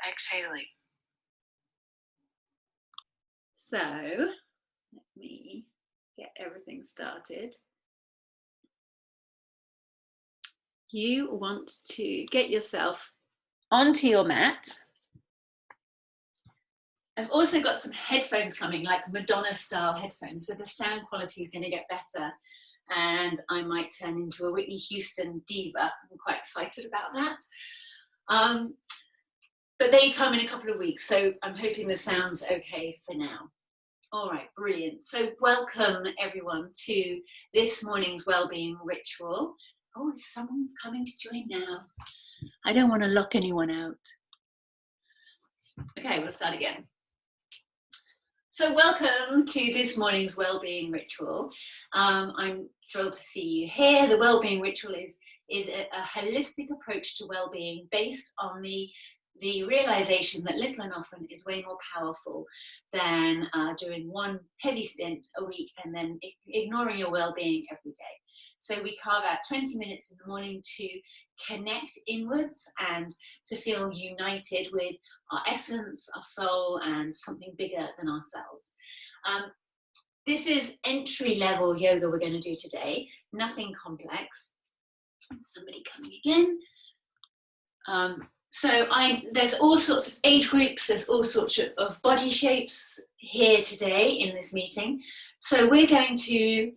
exhaling. So let me get everything started. You want to get yourself onto your mat. I've also got some headphones coming, like Madonna style headphones, so the sound quality is going to get better and I might turn into a Whitney Houston diva. I'm quite excited about that. But they come in a couple of weeks, so I'm hoping the sound's okay for now. All right, brilliant. So welcome everyone to this morning's Wellbeing ritual. Oh, is someone coming to join now? I don't want to lock anyone out. Okay, we'll start again. So welcome to this morning's Wellbeing ritual. I'm thrilled to see you here. The Wellbeing ritual is a holistic approach to wellbeing based on the realization that little and often is way more powerful than doing one heavy stint a week and then ignoring your well-being every day. So we carve out 20 minutes in the morning to connect inwards and to feel united with our essence, our soul, and something bigger than ourselves. This is entry-level yoga we're going to do today, nothing complex. Somebody coming again. So there's all sorts of age groups, there's all sorts of body shapes here today in this meeting. So we're going to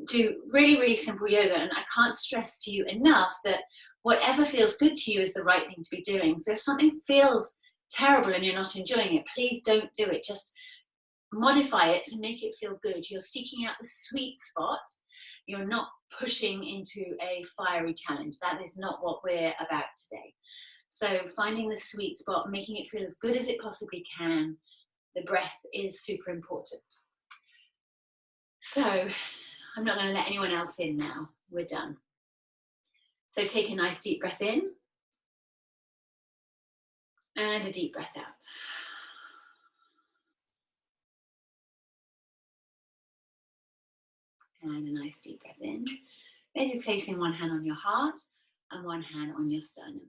do really, really simple yoga, and I can't stress to you enough that whatever feels good to you is the right thing to be doing. So if something feels terrible and you're not enjoying it, please don't do it. Just modify it to make it feel good. You're seeking out the sweet spot. You're not pushing into a fiery challenge. That is not what we're about today. So finding the sweet spot, making it feel as good as it possibly can. The breath is super important. So I'm not going to let anyone else in now. We're done. So take a nice deep breath in and a deep breath out. And a nice deep breath in. Maybe placing one hand on your heart and one hand on your sternum.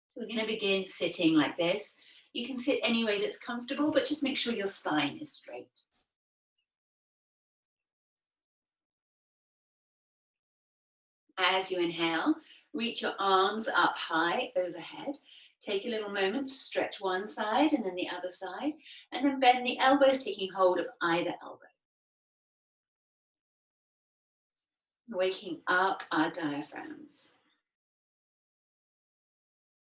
So we're going to begin sitting like this. You can sit any way that's comfortable, but just make sure your spine is straight. As you inhale, reach your arms up high overhead. Take a little moment to stretch one side and then the other side, and then bend the elbows, taking hold of either elbow. Waking up our diaphragms.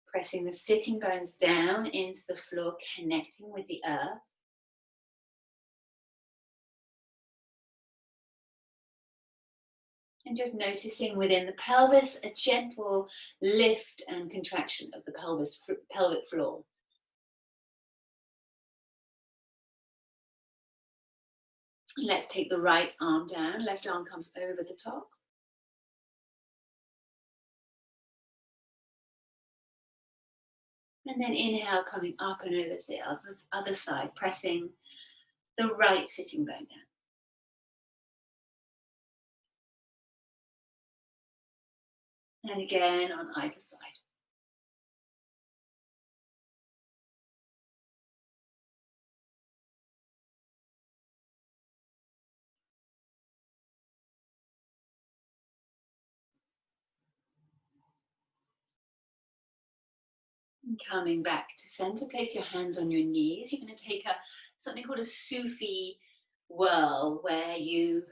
Pressing the sitting bones down into the floor, connecting with the earth. And just noticing within the pelvis a gentle lift and contraction of the pelvic floor. Let's take the right arm down, left arm comes over the top. And then inhale, coming up and over to the other side, pressing the right sitting bone down. And again on either side. And coming back to center, place your hands on your knees. You're going to take something called a Sufi whirl, where you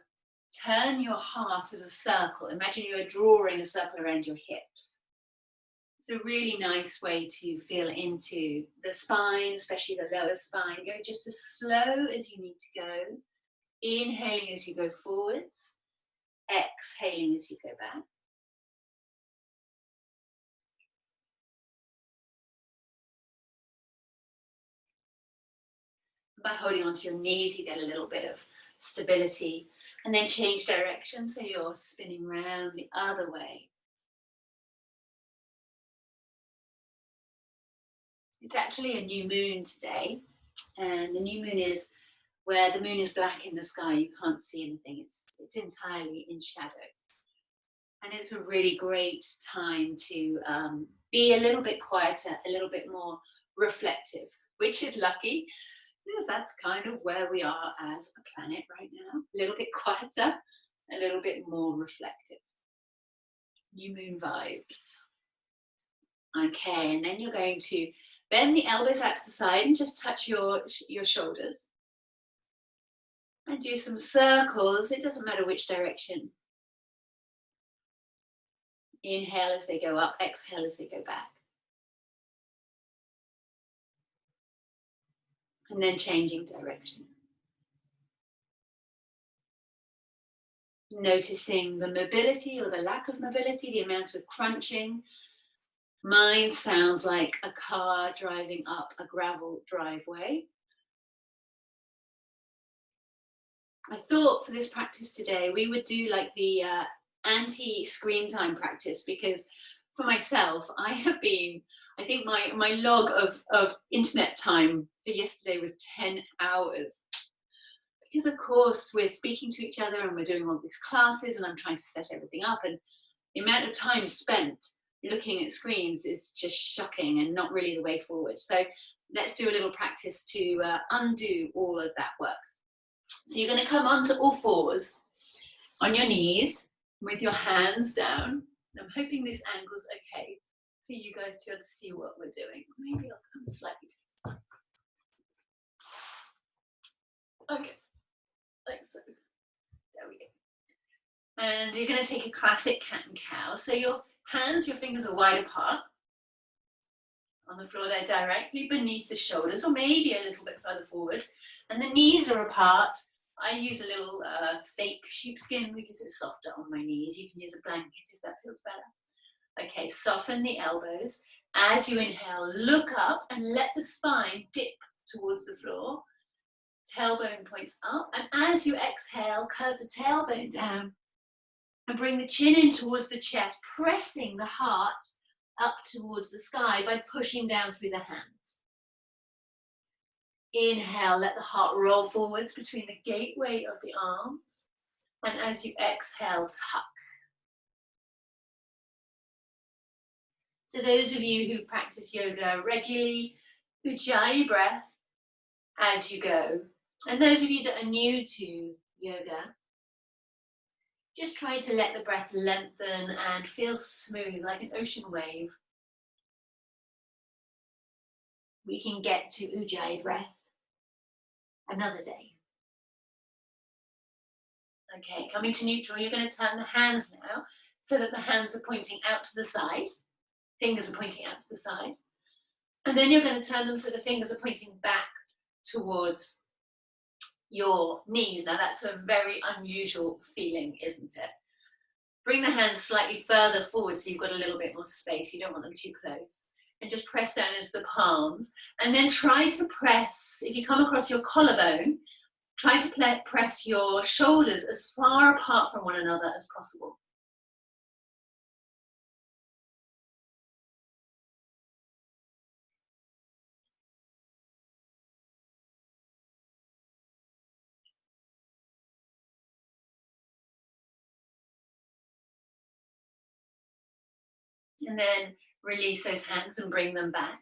turn your heart as a circle. Imagine you're drawing a circle around your hips. It's a really nice way to feel into the spine, especially the lower spine. Go just as slow as you need to go. Inhaling as you go forwards. Exhaling as you go back. By holding onto your knees, you get a little bit of stability. And then change direction, so you're spinning round the other way. It's actually a new moon today, And the new moon is where the moon is black in the sky, you can't see anything. It's entirely in shadow. And it's a really great time to be a little bit quieter, a little bit more reflective, which is lucky because that's kind of where we are as a planet right now. A little bit quieter, a little bit more reflective. New moon vibes. Okay, and then you're going to bend the elbows out to the side and just touch your shoulders. And do some circles. It doesn't matter which direction. Inhale as they go up, exhale as they go back. And then changing direction. Noticing the mobility or the lack of mobility, the amount of crunching. Mine sounds like a car driving up a gravel driveway. I thought for this practice today, we would do like the anti-screen time practice, because for myself, I think my log of internet time for yesterday was 10 hours. Because of course we're speaking to each other and we're doing all these classes and I'm trying to set everything up, and the amount of time spent looking at screens is just shocking and not really the way forward. So let's do a little practice to undo all of that work. So you're going to come onto all fours on your knees with your hands down. I'm hoping this angle's okay for you guys to be able to see what we're doing. Maybe I'll come slightly to the side. Okay, like so. There we go. And you're going to take a classic cat and cow. So your hands, your fingers are wide apart on the floor there, directly beneath the shoulders, or maybe a little bit further forward. And the knees are apart. I use a little fake sheepskin because it's softer on my knees. You can use a blanket if that feels better. Okay, soften the elbows. As you inhale, look up and let the spine dip towards the floor. Tailbone points up. And as you exhale, curve the tailbone down and bring the chin in towards the chest, pressing the heart up towards the sky by pushing down through the hands. Inhale, let the heart roll forwards between the gateway of the arms. And as you exhale, tuck. So those of you who practice yoga regularly, ujjayi breath as you go. And those of you that are new to yoga, just try to let the breath lengthen and feel smooth like an ocean wave. We can get to ujjayi breath another day. Okay, coming to neutral, you're going to turn the hands now so that the hands are pointing out to the side. Fingers are pointing out to the side. And then you're going to turn them so the fingers are pointing back towards your knees. Now that's a very unusual feeling, isn't it? Bring the hands slightly further forward so you've got a little bit more space. You don't want them too close. And just press down into the palms. And then try to press, if you come across your collarbone, try to press your shoulders as far apart from one another as possible. And then release those hands and bring them back.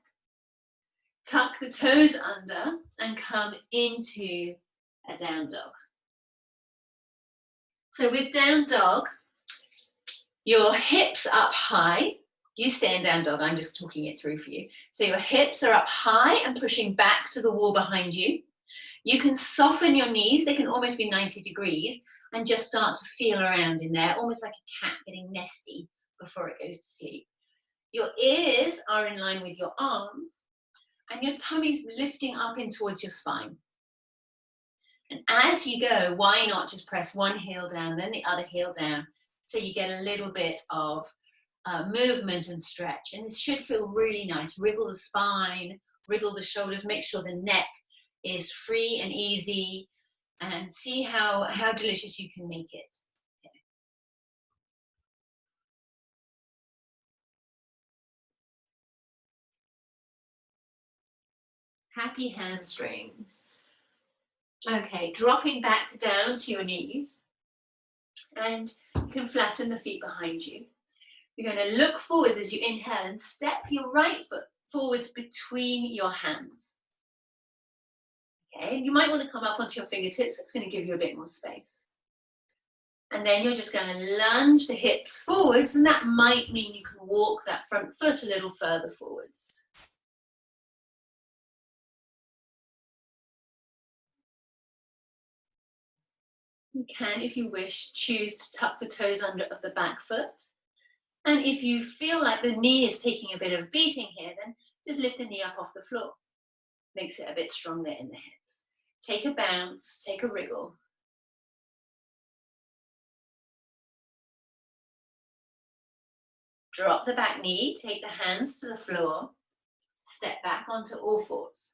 Tuck the toes under and come into a down dog. So with down dog, your hips up high. You stay in down dog, I'm just talking it through for you. So your hips are up high and pushing back to the wall behind you. You can soften your knees, they can almost be 90 degrees, and just start to feel around in there, almost like a cat getting nesty before it goes to sleep. Your ears are in line with your arms, and your tummy's lifting up in towards your spine. And as you go, why not just press one heel down, then the other heel down, so you get a little bit of movement and stretch. And this should feel really nice. Wriggle the spine, wriggle the shoulders, make sure the neck is free and easy, and see how delicious you can make it. Happy hamstrings. Okay, dropping back down to your knees, and you can flatten the feet behind you. You're going to look forwards as you inhale and step your right foot forwards between your hands. Okay, and you might want to come up onto your fingertips. That's going to give you a bit more space. And then you're just going to lunge the hips forwards, and that might mean you can walk that front foot a little further forwards. You can, if you wish, choose to tuck the toes under of the back foot. And if you feel like the knee is taking a bit of beating here, then just lift the knee up off the floor. Makes it a bit stronger in the hips. Take a bounce, take a wriggle. Drop the back knee, take the hands to the floor, step back onto all fours.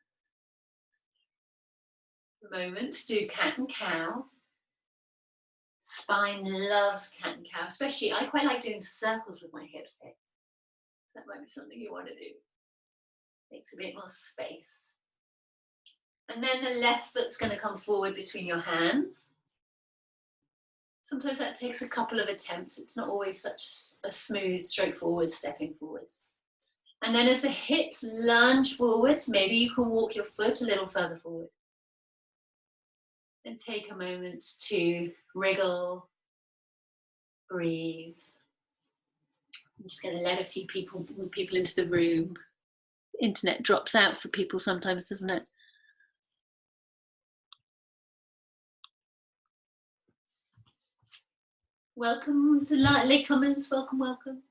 A moment to do cat and cow. Spine loves cat and cow, especially I quite like doing circles with my hips here. That might be something you want to do. Makes a bit more space. And then the left foot's going to come forward between your hands. Sometimes that takes a couple of attempts. It's not always such a smooth, straightforward stepping forwards. And then as the hips lunge forwards, maybe you can walk your foot a little further forward. And take a moment to wriggle, breathe. I'm just going to let a few people into the room. Internet drops out for people sometimes, doesn't it? Welcome to latecomers, welcome, welcome.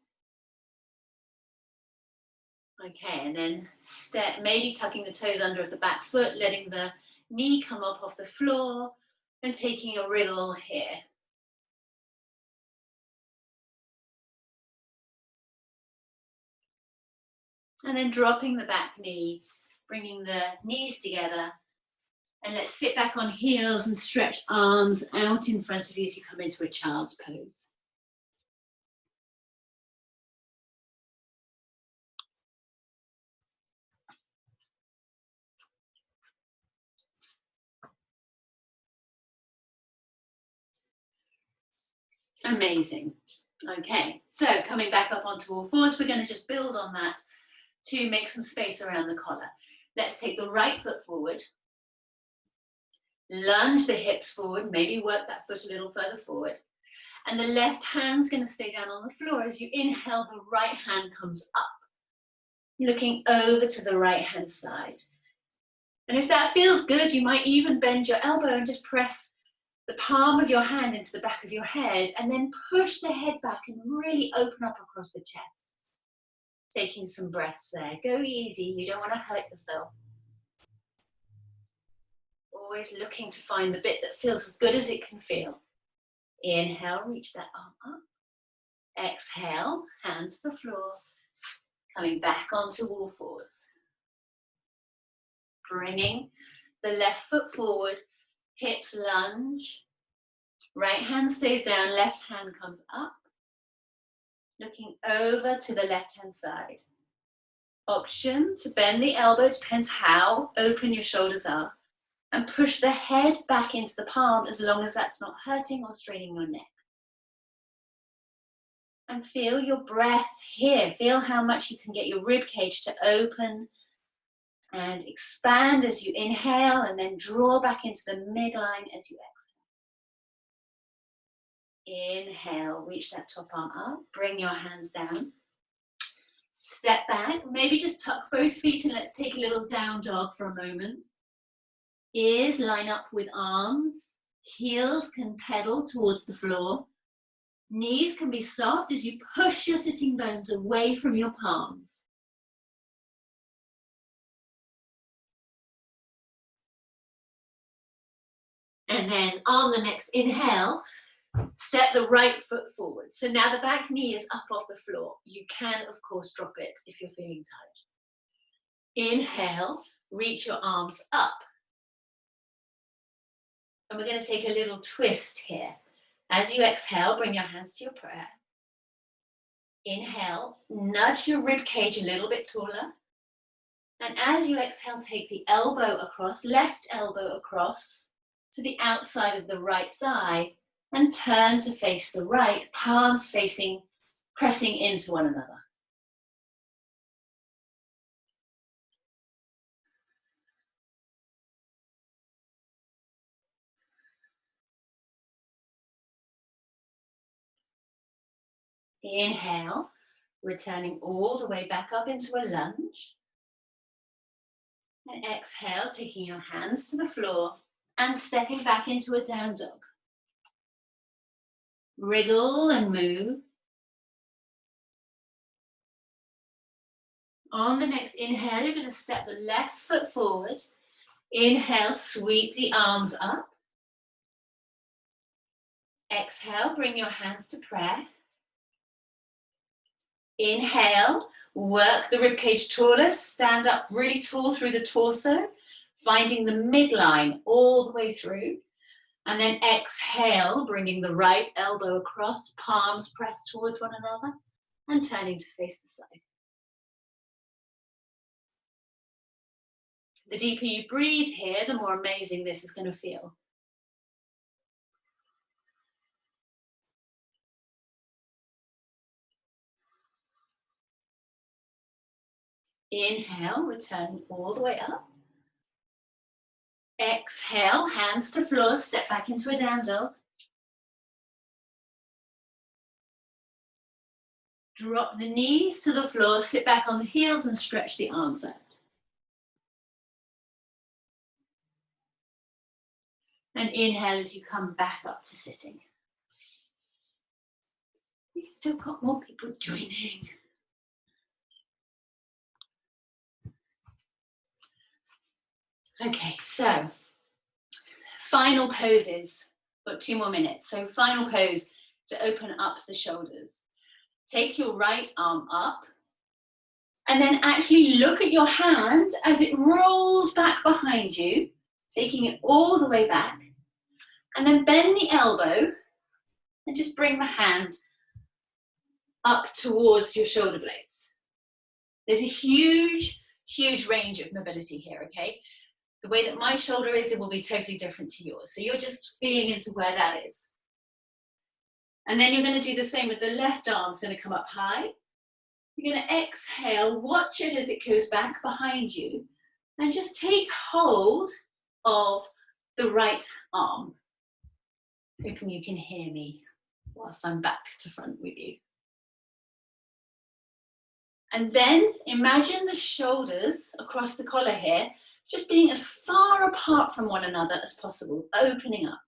Okay, and then step, maybe tucking the toes under of the back foot, letting the knee come up off the floor, and taking a wriggle here. And then dropping the back knee, bringing the knees together, and let's sit back on heels and stretch arms out in front of you as you come into a child's pose. Amazing. Okay, so coming back up onto all fours, we're going to just build on that to make some space around the collar. Let's take the right foot forward, lunge the hips forward, maybe work that foot a little further forward, and the left hand's going to stay down on the floor. As you inhale, the right hand comes up, looking over to the right hand side. And if that feels good, you might even bend your elbow and just press the palm of your hand into the back of your head, and then push the head back and really open up across the chest. Taking some breaths there. Go easy, you don't want to hurt yourself. Always looking to find the bit that feels as good as it can feel. Inhale, reach that arm up. Exhale, hand to the floor. Coming back onto all fours. Bringing the left foot forward. Hips lunge, right hand stays down, left hand comes up, looking over to the left hand side. Option to bend the elbow, depends how open your shoulders are, and push the head back into the palm as long as that's not hurting or straining your neck. And feel your breath here, feel how much you can get your rib cage to open and expand as you inhale, and then draw back into the midline as you exhale. Inhale, reach that top arm up, bring your hands down. Step back, maybe just tuck both feet and let's take a little down dog for a moment. Ears line up with arms, heels can pedal towards the floor. Knees can be soft as you push your sitting bones away from your palms. And then on the next inhale, step the right foot forward. So now the back knee is up off the floor. You can, of course, drop it if you're feeling tired. Inhale, reach your arms up. And we're going to take a little twist here. As you exhale, bring your hands to your prayer. Inhale, nudge your rib cage a little bit taller. And as you exhale, take the elbow across, left elbow across to the outside of the right thigh and turn to face the right, palms facing, pressing into one another. Inhale, returning all the way back up into a lunge. And exhale, taking your hands to the floor and stepping back into a down dog. Wriggle and move. On the next inhale, you're going to step the left foot forward. Inhale, sweep the arms up. Exhale, bring your hands to prayer. Inhale, work the ribcage taller, stand up really tall through the torso, finding the midline all the way through. And then exhale, bringing the right elbow across, palms pressed towards one another, and turning to face the side. The deeper you breathe here, the more amazing this is going to feel. Inhale, return all the way up. Exhale, hands to floor, step back into a down dog. Drop the knees to the floor, sit back on the heels and stretch the arms out. And inhale as you come back up to sitting. We've still got more people joining. Okay, so final poses. Got 2 more minutes. So final pose to open up the shoulders. Take your right arm up and then actually look at your hand as it rolls back behind you, taking it all the way back. And then bend the elbow and just bring the hand up towards your shoulder blades. There's a huge, huge range of mobility here, okay? The way that my shoulder is, it will be totally different to yours. So you're just feeling into where that is. And then you're going to do the same with the left arm. It's going to come up high. You're going to exhale, watch it as it goes back behind you, and just take hold of the right arm. Hoping you can hear me whilst I'm back to front with you. And then imagine the shoulders across the collar here, just being as far apart from one another as possible, opening up.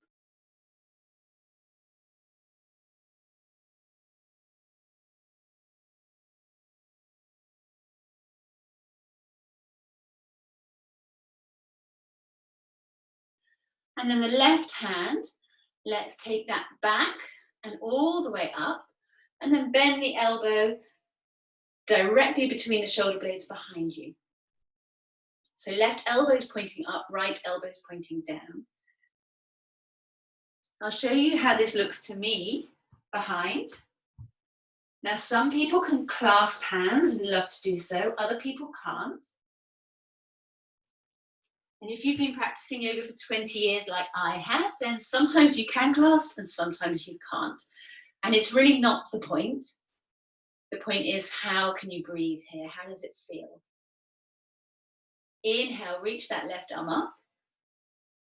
And then the left hand, let's take that back and all the way up, and then bend the elbow directly between the shoulder blades behind you. So left elbow is pointing up, right elbow is pointing down. I'll show you how this looks to me behind. Now some people can clasp hands and love to do so, other people can't. And if you've been practicing yoga for 20 years like I have, then sometimes you can clasp and sometimes you can't. And it's really not the point. The point is, how can you breathe here? How does it feel? Inhale, reach that left arm up.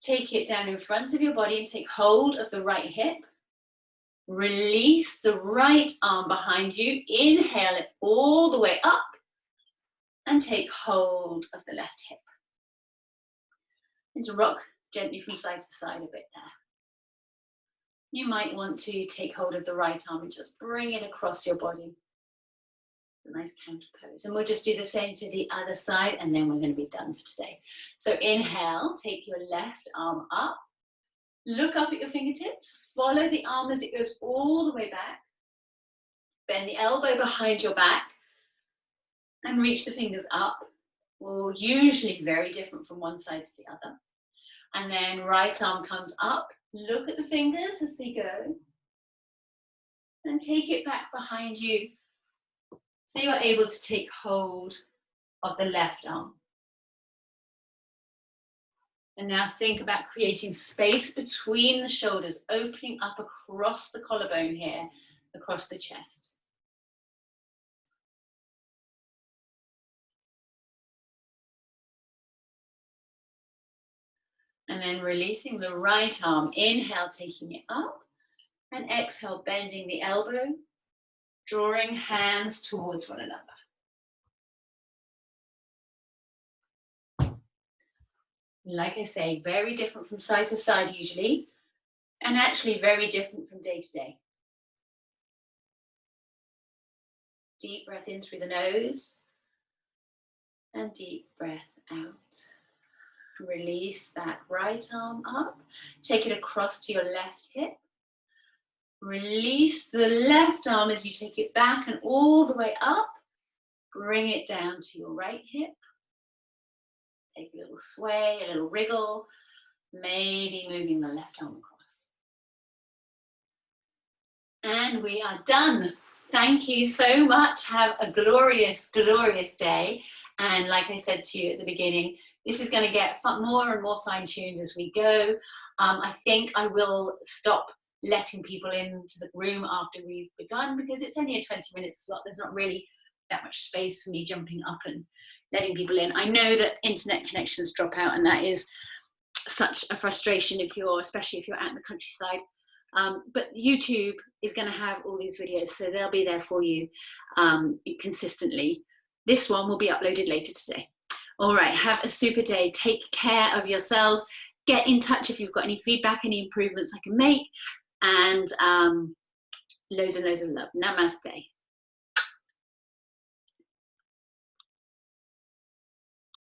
Take it down in front of your body and take hold of the right hip. Release the right arm behind you. Inhale it all the way up and take hold of the left hip. And just rock gently from side to side a bit there. You might want to take hold of the right arm and just bring it across your body. A nice counter pose. And we'll just do the same to the other side and then we're going to be done for today. So inhale, take your left arm up. Look up at your fingertips. Follow the arm as it goes all the way back. Bend the elbow behind your back and reach the fingers up. Well, usually very different from one side to the other. And then right arm comes up. Look at the fingers as they go. And take it back behind you so you're able to take hold of the left arm. And now think about creating space between the shoulders, opening up across the collarbone here, across the chest. And then releasing the right arm. Inhale, taking it up. And exhale, bending the elbow, drawing hands towards one another. Like I say, very different from side to side usually, and actually very different from day to day. Deep breath in through the nose, and deep breath out. Release that right arm up, take it across to your left hip. Release the left arm as you take it back and all the way up. Bring it down to your right hip. Take a little sway, a little wriggle, maybe moving the left arm across. And we are done. Thank you so much. Have a glorious, glorious day. And like I said to you at the beginning, this is going to get more and more fine-tuned as we go. I think I will stop letting people into the room after we've begun because it's only a 20-minute slot. There's not really that much space for me jumping up and letting people in. I know that internet connections drop out, and that is such a frustration especially if you're out in the countryside. But YouTube is going to have all these videos, so they'll be there for you consistently. This one will be uploaded later today. All right, have a super day. Take care of yourselves. Get in touch if you've got any feedback, any improvements I can make, and loads and loads of love. Namaste.